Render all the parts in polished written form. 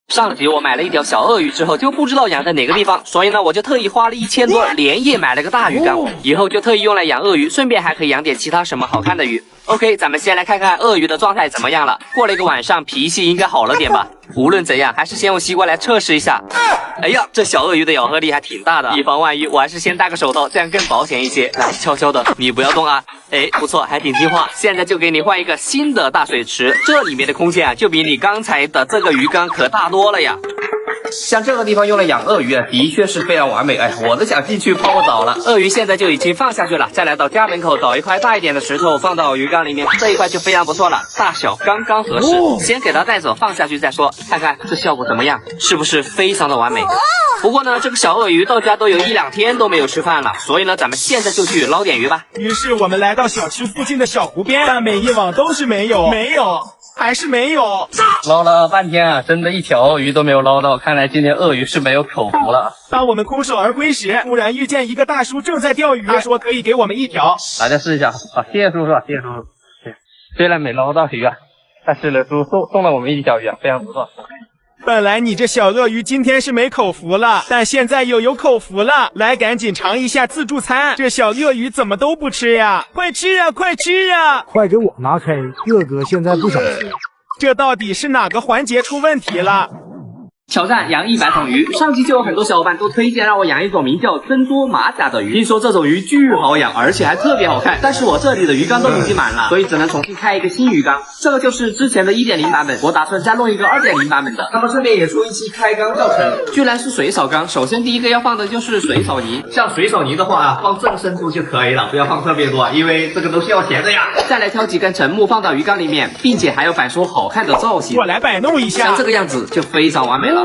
上集我买了一条小鳄鱼之后，就不知道养在哪个地方，所以呢，我就特意花了1000多，连夜买了个大鱼缸，以后就特意用来养鳄鱼，顺便还可以养点其他什么好看的鱼。OK， 咱们先来看看鳄鱼的状态怎么样了。过了一个晚上，脾气应该好了点吧？无论怎样，还是先用吸管来测试一下。哎呀，这小鳄鱼的咬合力还挺大的，以防万一，我还是先戴个手套，这样更保险一些。来，悄悄的，你不要动啊。哎，不错，还挺听话。现在就给你换一个新的大水池，这里面的空间啊，就比你刚才的这个鱼缸可大多了呀。像这个地方用来养鳄鱼啊，的确是非常完美。哎，我都想进去泡个澡了。鳄鱼现在就已经放下去了，再来到家门口找一块大一点的石头放到鱼缸里面，这一块就非常不错了，大小刚刚合适。先给它带走，放下去再说，看看这效果怎么样，是不是非常的完美？不过呢，这个小鳄鱼到家都有1-2天都没有吃饭了，所以呢，咱们现在就去捞点鱼吧。于是我们来到小区附近的小湖边，但每一网都是没有，还是没有。捞了半天啊，真的一条鳄鱼都没有捞到，看来今天鳄鱼是没有口福了。当我们空手而归时，突然遇见一个大叔正在钓鱼，他说可以给我们1条。大家试一下，好，谢谢叔叔，谢谢叔叔。虽然没捞到鱼啊，但是呢，叔叔送了我们1条鱼啊，非常不错。本来你这小鳄鱼今天是没口福了，但现在又有口福了，来赶紧尝一下自助餐。这小鳄鱼怎么都不吃呀？快吃啊，快吃啊！快给我拿开，哥哥现在不想吃。这到底是哪个环节出问题了？挑战养100桶鱼，上期就有很多小伙伴都推荐让我养一种名叫珍珠马甲的鱼，听说这种鱼巨好养，而且还特别好看。但是我这里的鱼缸都已经满了，所以只能重新开一个新鱼缸。这个就是之前的1.0版本，我打算再弄一个2.0版本的。那么顺便也出一期开缸教程，居然是水草缸。首先第一个要放的就是水草泥，像水草泥的话啊，放正深度就可以了，不要放特别多，因为这个都是要钱的呀。再来挑几根沉木放到鱼缸里面，并且还要摆出好看的造型。我来摆弄一下，像这个样子就非常完美了。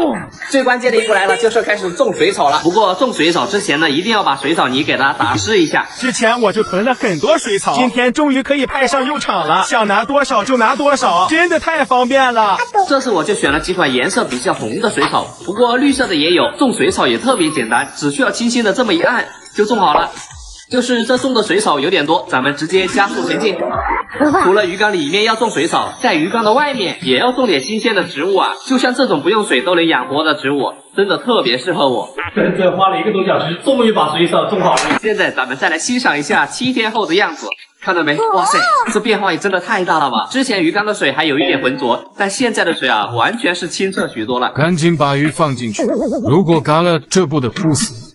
最关键的一步来了，就是开始种水草了。不过种水草之前呢，一定要把水草泥给它打湿一下。之前我就囤了很多水草，今天终于可以派上用场了，想拿多少就拿多少，真的太方便了。这次我就选了几款颜色比较红的水草，不过绿色的也有。种水草也特别简单，只需要轻轻的这么一按就种好了。就是这种的水草有点多，咱们直接加速前进。除了鱼缸里面要种水草，在鱼缸的外面也要种点新鲜的植物啊，就像这种不用水都能养活的植物，真的特别适合我。整整花了1个多小时，终于把水草种好了。现在咱们再来欣赏一下7天后的样子，看到没？哇塞，这变化也真的太大了吧！之前鱼缸的水还有一点浑浊，但现在的水啊，完全是清澈许多了。赶紧把鱼放进去，如果干了，这不得哭死。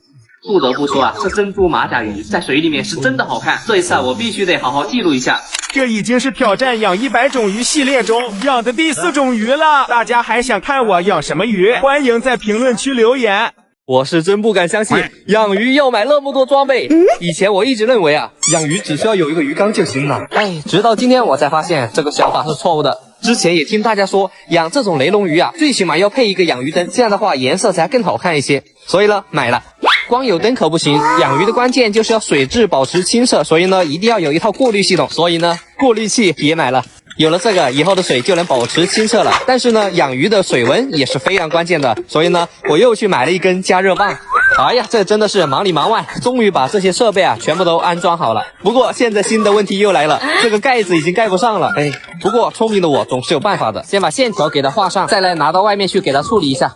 不得不说啊，这珍珠马甲鱼在水里面是真的好看。这一次啊，我必须得好好记录一下。这已经是挑战养100种鱼系列中养的第4种鱼了。大家还想看我养什么鱼？欢迎在评论区留言。我是真不敢相信，养鱼要买那么多装备。以前我一直认为啊，养鱼只需要有一个鱼缸就行了。哎，直到今天我才发现这个想法是错误的。之前也听大家说，养这种雷龙鱼啊，最起码要配一个养鱼灯，这样的话颜色才更好看一些。所以呢，买了。光有灯可不行，养鱼的关键就是要水质保持清澈，所以呢，一定要有一套过滤系统。所以呢，过滤器也买了。有了这个，以后的水就能保持清澈了。但是呢，养鱼的水温也是非常关键的，所以呢，我又去买了一根加热棒。哎呀，这真的是忙里忙外，终于把这些设备啊全部都安装好了。不过现在新的问题又来了，这个盖子已经盖不上了。哎，不过聪明的我总是有办法的，先把线条给它画上，再来拿到外面去给它处理一下。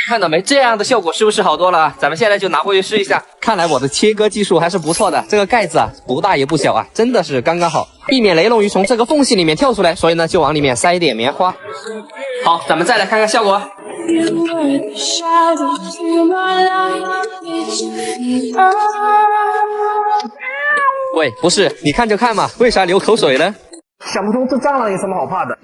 看到没？这样的效果是不是好多了啊？咱们现在就拿回去试一下。看来我的切割技术还是不错的，这个盖子啊不大也不小啊，真的是刚刚好，避免雷龙鱼从这个缝隙里面跳出来，所以呢就往里面塞一点棉花。好，咱们再来看看效果。喂，不是，你看就看嘛，为啥流口水呢？想不通这蟑螂有什么好怕的。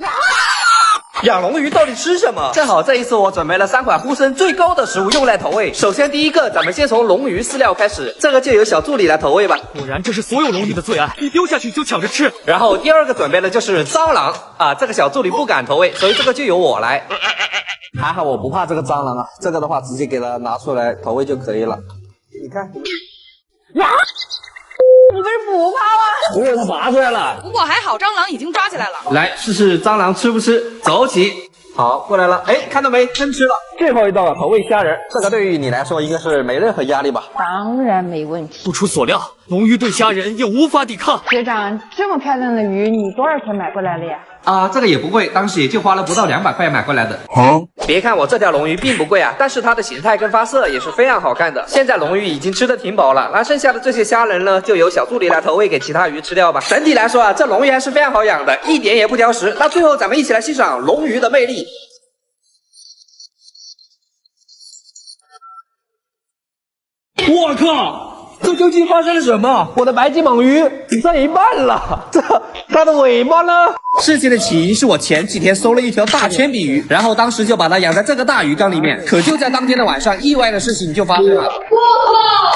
养龙鱼到底吃什么？正好这一次我准备了3款呼声最高的食物用来投喂。首先第一个，咱们先从龙鱼饲料开始，这个就由小助理来投喂吧。果然这是所有龙鱼的最爱，一丢下去就抢着吃。然后第二个准备的就是蟑螂啊，这个小助理不敢投喂，所以这个就由我来。还好我不怕这个蟑螂啊，这个的话直接给它拿出来投喂就可以了。你看，呀，你不是不怕吗？我给它拔出来了。不过还好，蟑螂已经抓起来了。来试试蟑螂吃不吃，走起。好，过来了，哎，看到没？真吃了。最后一道了，投喂虾仁，这个对于你来说应该是没任何压力吧？当然没问题。不出所料，龙鱼对虾仁也无法抵抗。学长，这么漂亮的鱼，你多少钱买过来了呀？啊，这个也不贵，当时也就花了不到200块买回来的。别看我这条龙鱼并不贵啊，但是它的形态跟发色也是非常好看的。现在龙鱼已经吃得挺饱了，那剩下的这些虾仁呢，就由小助理来投喂给其他鱼吃掉吧。整体来说啊，这龙鱼还是非常好养的，一点也不挑食。那最后咱们一起来欣赏龙鱼的魅力。我靠！这究竟发生了什么？我的白金蟒鱼只剩一半了，它的尾巴呢？事情的起因是我前几天收了一条大铅笔鱼，然后当时就把它养在这个大鱼缸里面。可就在当天的晚上，意外的事情就发生了。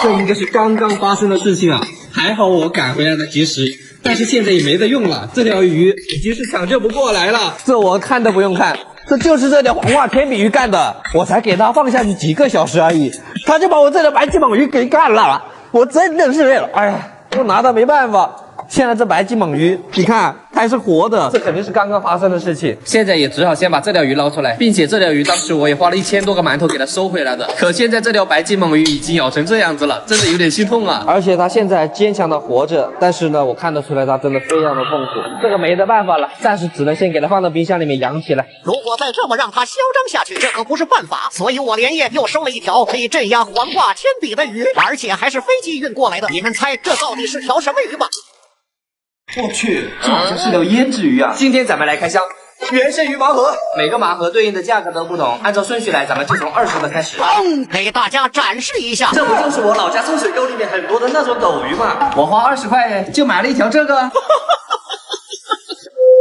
这应该是刚刚发生的事情啊！还好我赶回来的及时，但是现在也没得用了，这条鱼已经是抢救不过来了。这我看都不用看。这就是这条黄化铅笔鱼干的，我才给它放下去几个小时而已，它就把我这条白金蟒鱼给干了，我真的是，哎呀，我拿它没办法。现在这白金蟒鱼，你看它还是活的，这肯定是刚刚发生的事情。现在也只好先把这条鱼捞出来，并且这条鱼当时我也花了1000多个馒头给它收回来的。可现在这条白金蟒鱼已经咬成这样子了，真的有点心痛啊！而且它现在坚强的活着，但是呢，我看得出来它真的非常的痛苦。这个没得办法了，暂时只能先给它放到冰箱里面养起来。如果再这么让它嚣张下去，这可不是办法。所以我连夜又收了一条可以镇压黄化铅笔的鱼，而且还是飞机运过来的。你们猜这到底是条什么鱼吧？我去，这好像是条胭脂鱼啊！今天咱们来开箱原生鱼盲盒，每个盲盒对应的价格都不同，按照顺序来，咱们就从20的开始。给大家展示一下，这不就是我老家臭水沟里面很多的那种斗鱼吗？我花20块就买了一条这个。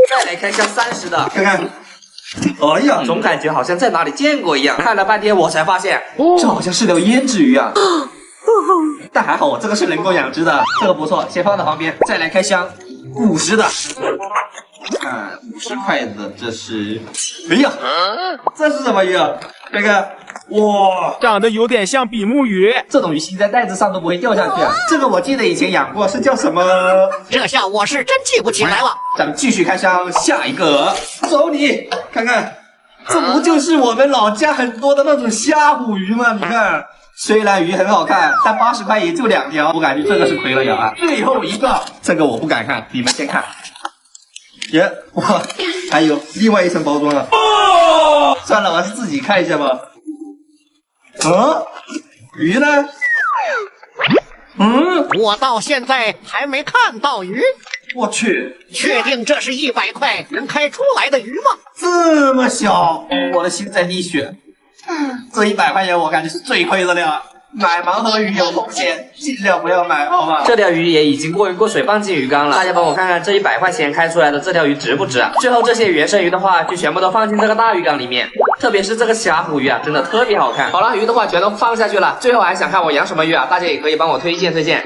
再来开箱30的，看看。哎呀，总感觉好像在哪里见过一样，看了半天我才发现，这好像是条胭脂鱼啊。但还好我这个是人工养殖的，这个不错，先放到旁边。再来开箱50的，看50块的，这是，哎呀，这是什么鱼啊？看看，哇，长得有点像比目鱼。这种鱼吸在袋子上都不会掉下去啊。这个我记得以前养过，是叫什么？这下我是真记不起来了。咱们继续开箱，下一个，走你，看看，这不就是我们老家很多的那种虾虎鱼吗？你看。虽然鱼很好看，但80块也就2条，我感觉这个是亏了呀。最后一个，这个我不敢看，你们先看。耶，哇，还有另外一层包装啊。算了，我还是自己看一下吧。鱼呢？我到现在还没看到鱼。我去，确定这是100块能开出来的鱼吗？这么小，我的心在滴血。这100块钱我感觉是最亏的了。买盲盒鱼有风险，尽量不要买，好吧？这条鱼也已经过晕过水，放进鱼缸了。大家帮我看看这100块钱开出来的这条鱼值不值啊？最后这些原生鱼的话，就全部都放进这个大鱼缸里面。特别是这个虾虎鱼啊，真的特别好看。好了，鱼的话全都放下去了。最后还想看我养什么鱼啊？大家也可以帮我推荐推荐。